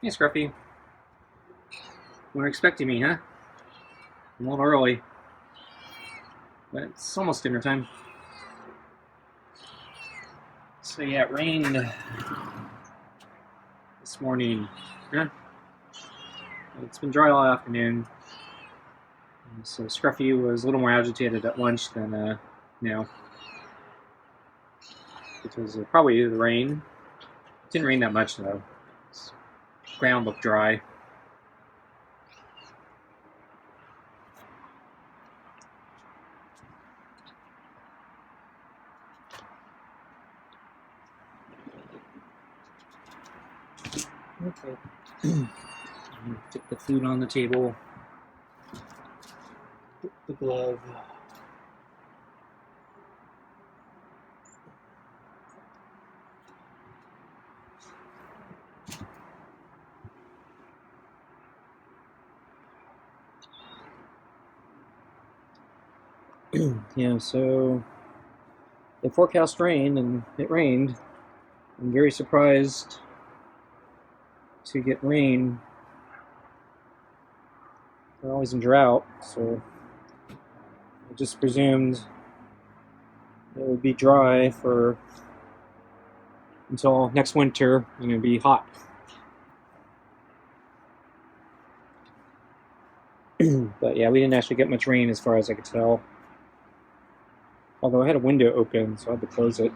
Hey, Scruffy. You were expecting me, huh? I'm a little early, but it's almost dinner time. So yeah, it rained this morning. Huh? It's been dry all afternoon. So Scruffy was a little more agitated at lunch than now. It was probably the rain. It didn't rain that much though. The ground looked dry. Okay. Get the food on the table. Put the glove. Yeah, so they forecast rain, and it rained. I'm very surprised to get rain. They're always in drought, so I just presumed it would be dry for until next winter, and it'd be hot. But yeah, we didn't actually get much rain as far as I could tell. Although I had a window open, so I had to close it.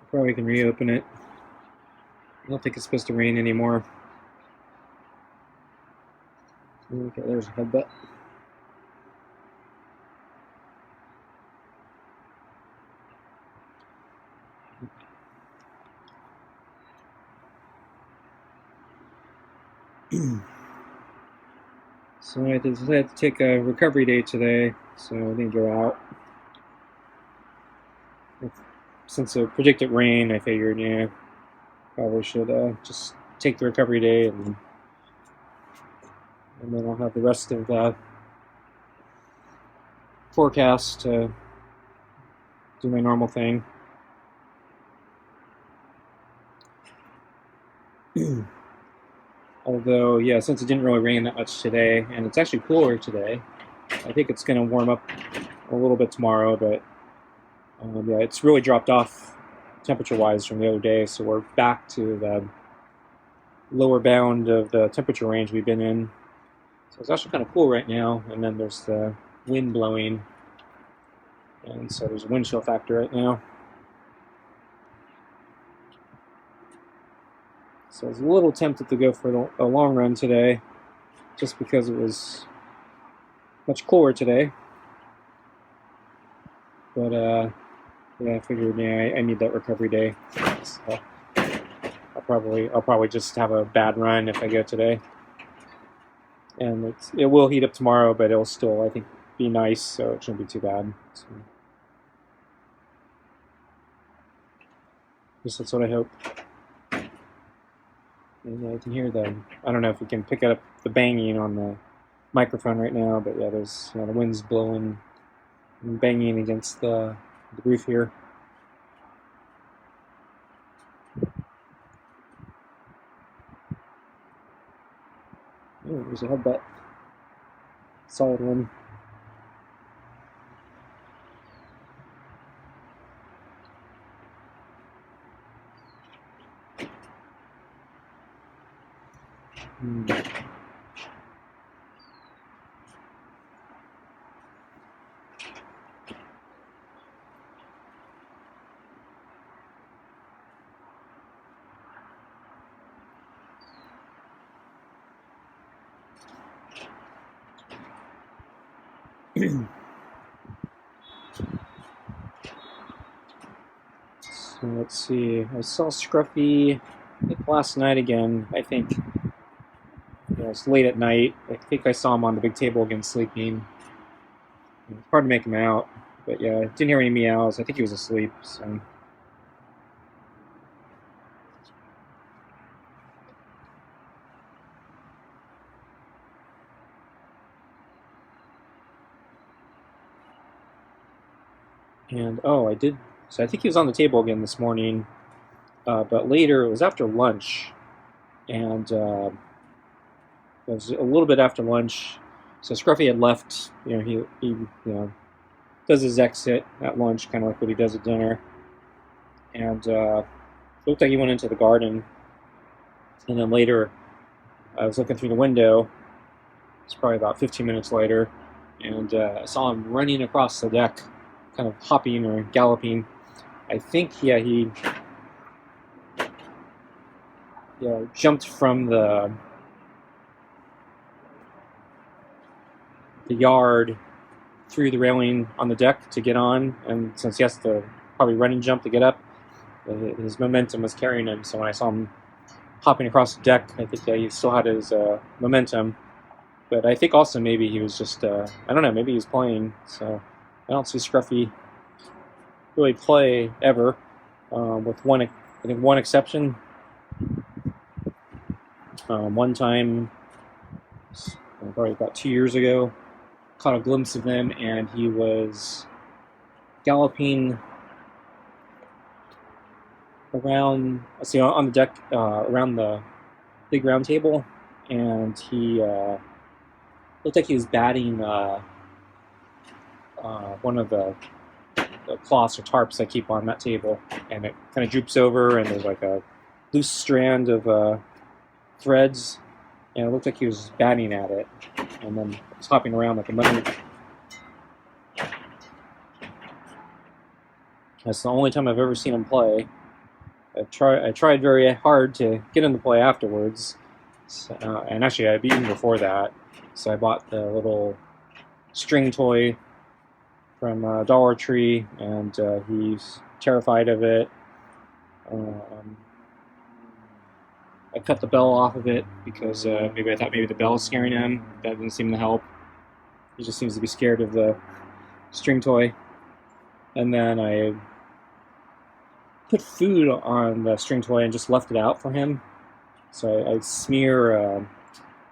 Probably can reopen it. I don't think it's supposed to rain anymore. Okay, there's a headbutt. So I decided to take a recovery day today, so I didn't go out. Since it predicted rain, I figured, yeah, probably should just take the recovery day, and then I'll have the rest of the forecast to do my normal thing. Although, yeah, since it didn't really rain that much today, and it's actually cooler today, I think it's going to warm up a little bit tomorrow, but yeah, it's really dropped off temperature-wise from the other day, so we're back to the lower bound of the temperature range we've been in. So it's actually kind of cool right now, and then there's the wind blowing, and so there's a wind chill factor right now. So I was a little tempted to go for a long run today, just because it was much cooler today. But yeah, I figured, yeah, I need that recovery day. So I'll probably just have a bad run if I go today. And it will heat up tomorrow, but it'll still, I think, be nice, so it shouldn't be too bad. So, at least that's what I hope. And yeah, I can hear I don't know if you can pick up the banging on the microphone right now, but yeah, there's the wind's blowing and banging against the roof here. Oh, there's a headbutt. Solid one. So let's see. I saw Scruffy last night again. I think it's late at night. I think I saw him on the big table again sleeping. It's hard to make him out, but yeah, I didn't hear any meows. I think he was asleep. So. And oh, I did. So I think he was on the table again this morning, but later it was after lunch, and it was a little bit after lunch. So Scruffy had left. He does his exit at lunch, kind of like what he does at dinner, and it looked like he went into the garden. And then later, I was looking through the window. It's probably about 15 minutes later, and I saw him running across the deck, kind of hopping or galloping. I think, he jumped from the yard through the railing on the deck to get on, and since he has to probably running jump to get up, his momentum was carrying him. So when I saw him hopping across the deck, I think he still had his momentum. But I think also maybe he was just, I don't know, maybe he was playing. So I don't see Scruffy really play ever, with one exception. One time, probably about 2 years ago, caught a glimpse of him, and he was galloping around, on the deck, around the big round table, and he looked like he was batting one of the cloths or tarps I keep on that table, and it kind of droops over, and there's like a loose strand of threads, and it looked like he was batting at it, and then was hopping around like a bunny. That's the only time I've ever seen him play. I tried very hard to get him to play afterwards, and actually I beat him before that. So I bought the little string toy from Dollar Tree, and he's terrified of it. I cut the bell off of it because maybe I thought maybe the bell was scaring him. That didn't seem to help. He just seems to be scared of the string toy. And then I put food on the string toy and just left it out for him. So I smear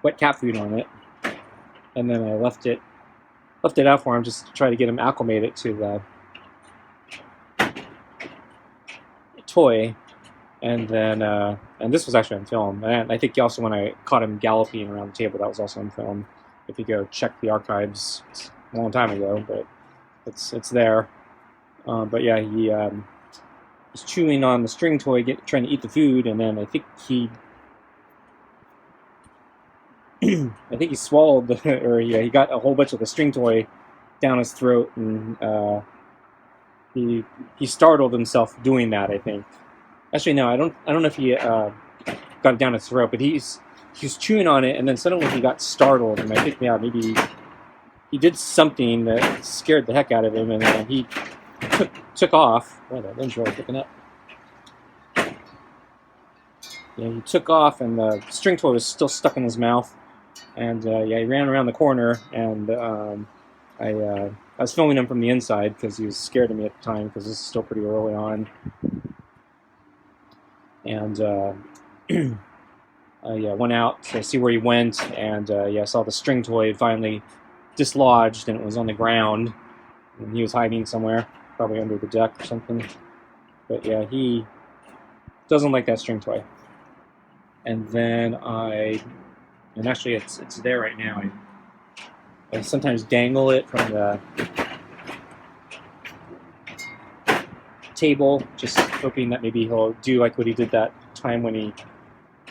wet cat food on it, and then I left it out for him just to try to get him acclimated to the toy. And then and this was actually on film. And I think also when I caught him galloping around the table, that was also on film. If you go check the archives, it's a long time ago, but it's there. But yeah, he was chewing on the string toy, trying to eat the food, and then I think he swallowed he got a whole bunch of the string toy down his throat, and he startled himself doing that, I think. Actually, no, I don't know if he got it down his throat, but he was chewing on it, and then suddenly he got startled, and I think maybe he did something that scared the heck out of him, and he took off. Wow, that wind's really picking up. Yeah, he took off, and the string toy was still stuck in his mouth. And he ran around the corner, and I was filming him from the inside because he was scared of me at the time, because this is still pretty early on. And I went out to see where he went, and I saw the string toy finally dislodged, and it was on the ground, and he was hiding somewhere, probably under the deck or something. But yeah, he doesn't like that string toy. And then and actually it's there right now. I sometimes dangle it from the table, just hoping that maybe he'll do like what he did that time when he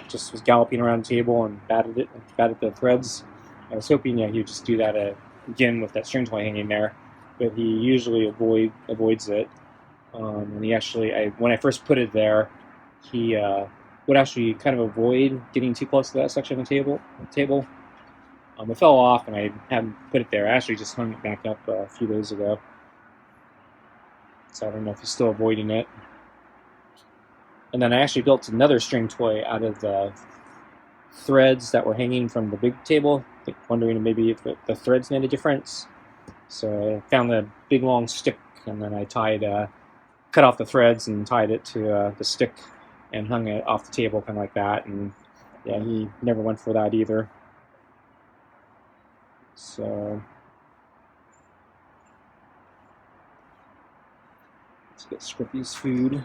just was galloping around the table and batted the threads. I was hoping he would just do that again with that string toy hanging there, but he usually avoids it. And he actually, when I first put it there, he would actually kind of avoid getting too close to that section of the table. It fell off, and I hadn't put it there. I actually just hung it back up a few days ago. So I don't know if he's still avoiding it. And then I actually built another string toy out of the threads that were hanging from the big table, wondering maybe if the threads made a difference. So I found the big long stick, and then I cut off the threads and tied it to the stick and hung it off the table, kind of like that. And yeah, he never went for that either. So get Scruffy's food.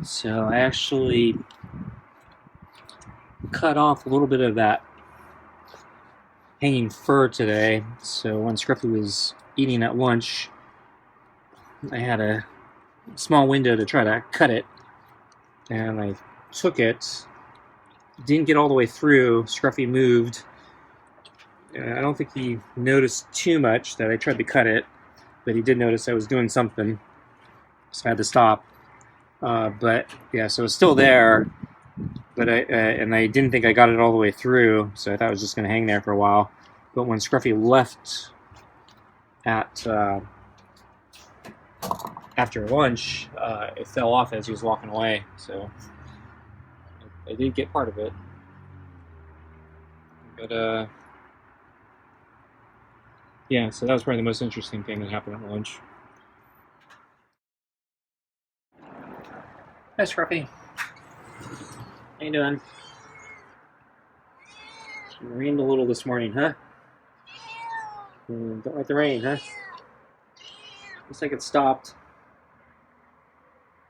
So I actually cut off a little bit of that hanging fur today. So when Scruffy was eating at lunch, I had a small window to try to cut it, and I took it. Didn't get all the way through. Scruffy moved. I don't think he noticed too much that I tried to cut it, but he did notice I was doing something, so I had to stop. But yeah, so it's still there, but I didn't think I got it all the way through, so I thought it was just going to hang there for a while. But when Scruffy left at after lunch, it fell off as he was walking away, so I did get part of it. But yeah, so that was probably the most interesting thing that happened at lunch. Hi, Scruffy. How you doing? It rained a little this morning, huh? Don't like the rain, huh? Looks like it stopped.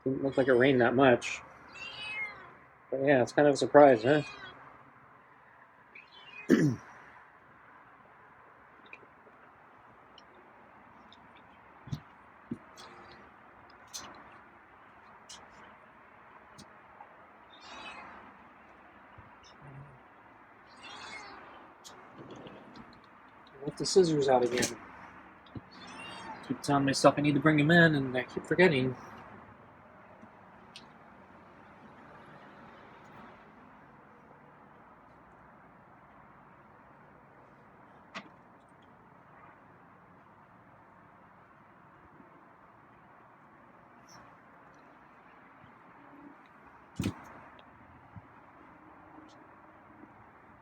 Didn't look like it rained that much. But yeah, it's kind of a surprise, huh? Left the scissors out again. Keep telling myself I need to bring them in, and I keep forgetting.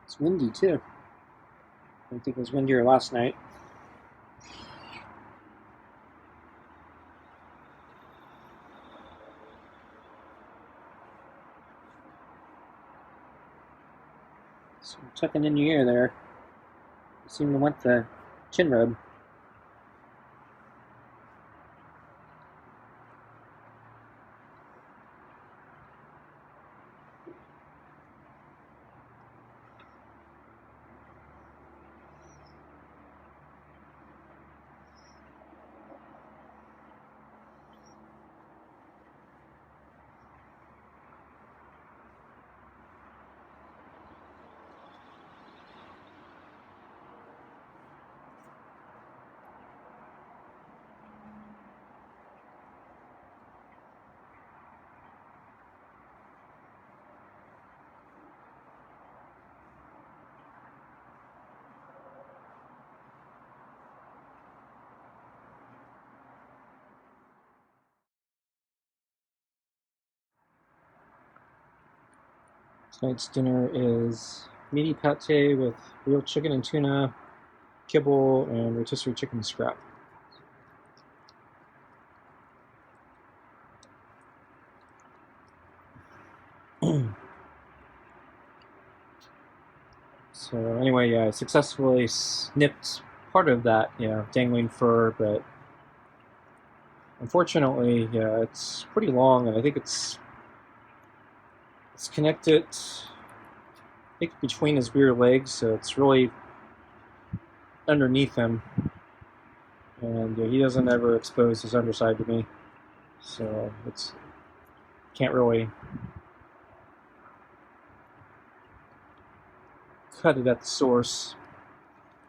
It's windy too. I think it was windier last night. So tucking in your ear there. You seem to want the chin rub. Tonight's dinner is meaty pate with real chicken and tuna, kibble, and rotisserie chicken scrap. So anyway, yeah, I successfully snipped part of that, dangling fur, but unfortunately, yeah, it's pretty long, and I think it's connected, I think, between his rear legs, so it's really underneath him, and he doesn't ever expose his underside to me, so it's can't really cut it at the source.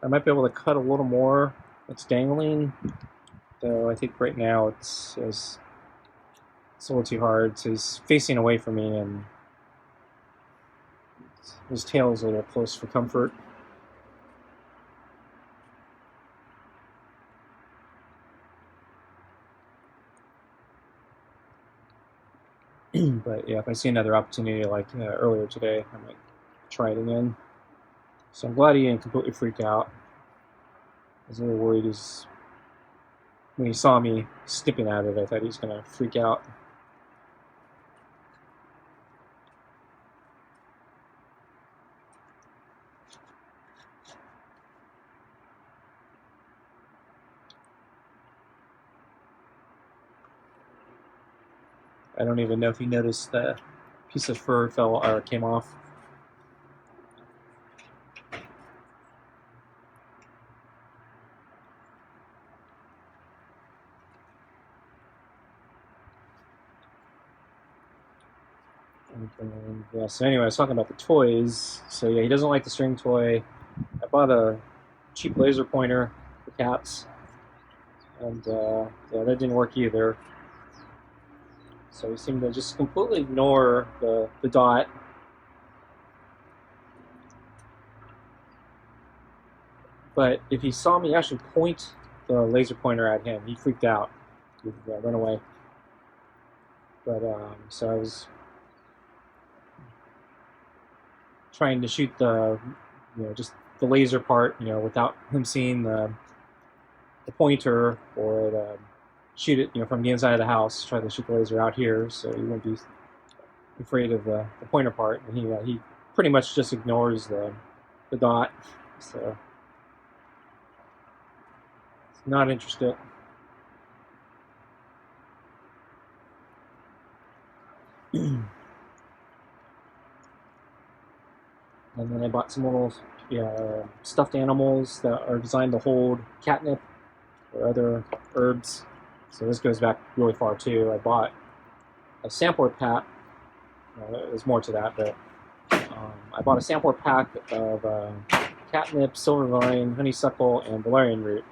I might be able to cut a little more. It's dangling, though I think right now it's a little too hard. So he's facing away from me, and His tail's a little close for comfort. But yeah, if I see another opportunity like earlier today, I might try it again. So I'm glad he didn't completely freak out. I was a little worried when he saw me snipping at it, I thought he was going to freak out. I don't even know if he noticed the piece of fur came off. And, yeah, so anyway, I was talking about the toys. So yeah, he doesn't like the string toy. I bought a cheap laser pointer for cats, and yeah, that didn't work either. So he seemed to just completely ignore the dot. But if he saw me actually point the laser pointer at him, he freaked out. He'd run away. But so I was trying to shoot just the laser part, without him seeing the pointer, or shoot it, from the inside of the house. Try to shoot the laser out here, so he wouldn't be afraid of the pointer part. And he pretty much just ignores the dot, so he's not interested. And then I bought some little stuffed animals that are designed to hold catnip or other herbs. So this goes back really far too. I bought a sampler pack. There's more to that, but I bought a sampler pack of catnip, silvervine, honeysuckle, and valerian root.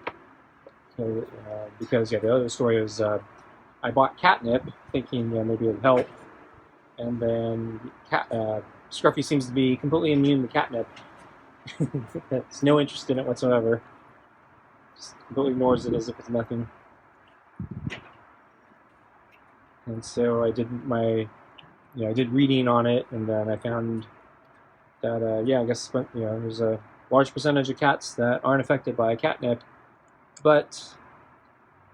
Because the other story is I bought catnip thinking maybe it would help, and then Scruffy seems to be completely immune to catnip. Has no interest in it whatsoever. Just completely ignores it as if it's nothing. And so I did I did reading on it, and then I found that I guess there's a large percentage of cats that aren't affected by catnip, but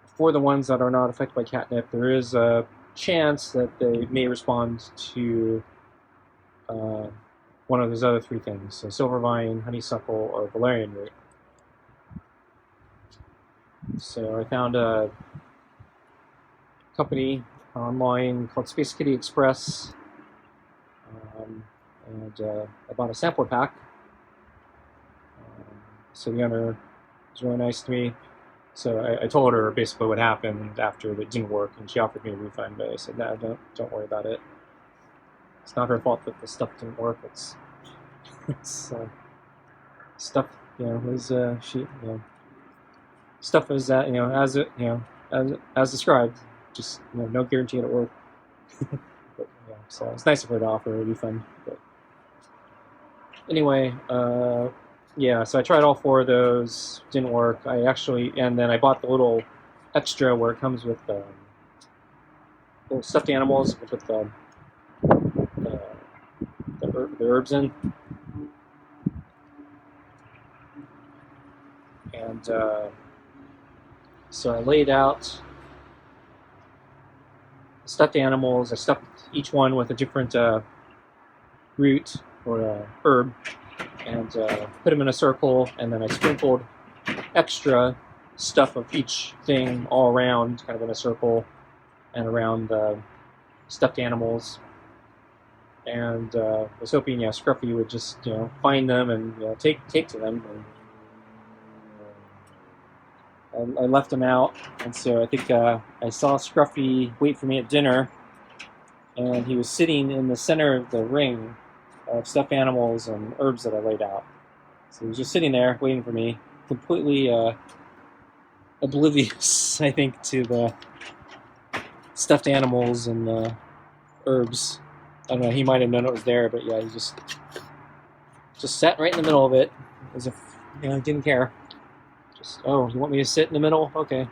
for the ones that are not affected by catnip, there is a chance that they may respond to one of those other three things, so silvervine, honeysuckle, or valerian root. So I found a company online called Space Kitty Express, and I bought a sampler pack. So the owner was really nice to me. So I told her basically what happened after it didn't work, and she offered me a refund, but I said, no, don't worry about it. It's not her fault that the stuff didn't work. It's stuff, was stuff is that as it as described, just no guarantee it'll work. But, so it's nice of her to offer a refund. But anyway, so I tried all four of those, didn't work. And then I bought the little extra where it comes with little stuffed animals with the herbs in. And so I laid out stuffed animals. I stuffed each one with a different root or herb, and put them in a circle, and then I sprinkled extra stuff of each thing all around, kind of in a circle, and around the stuffed animals. And was hoping, Scruffy would just, find them and take to them. And I left them out, and so I think I saw Scruffy wait for me at dinner, and he was sitting in the center of the ring of stuffed animals and herbs that I laid out. So he was just sitting there waiting for me, completely oblivious, I think, to the stuffed animals and the herbs. I don't know, he might have known it was there, but yeah, he just Just sat right in the middle of it, as if, you know, I didn't care. Just, oh, you want me to sit in the middle? Okay.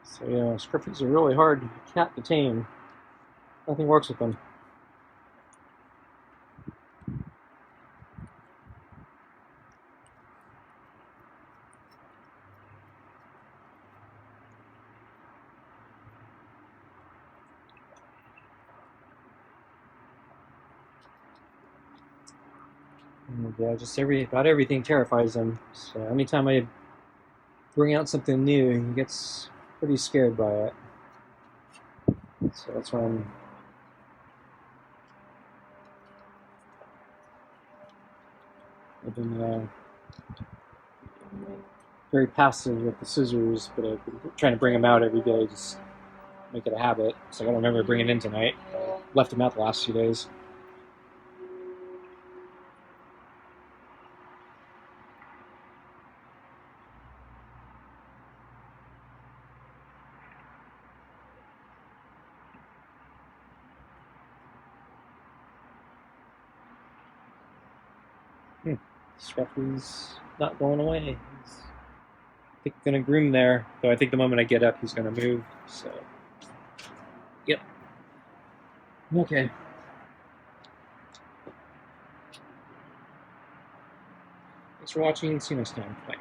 So yeah, Scruffy's a really hard cat to tame. Nothing works with them. And yeah, just about everything terrifies him. So anytime I bring out something new, he gets pretty scared by it. So that's why I've been very passive with the scissors, but I've been trying to bring him out every day, just make it a habit. So I gotta remember to bring it in tonight. I left him out the last few days. Scruffy's not going away. He's, I think, gonna groom there. Though I think the moment I get up, he's gonna move. So, yep. Okay. Thanks for watching. See you next time. Bye.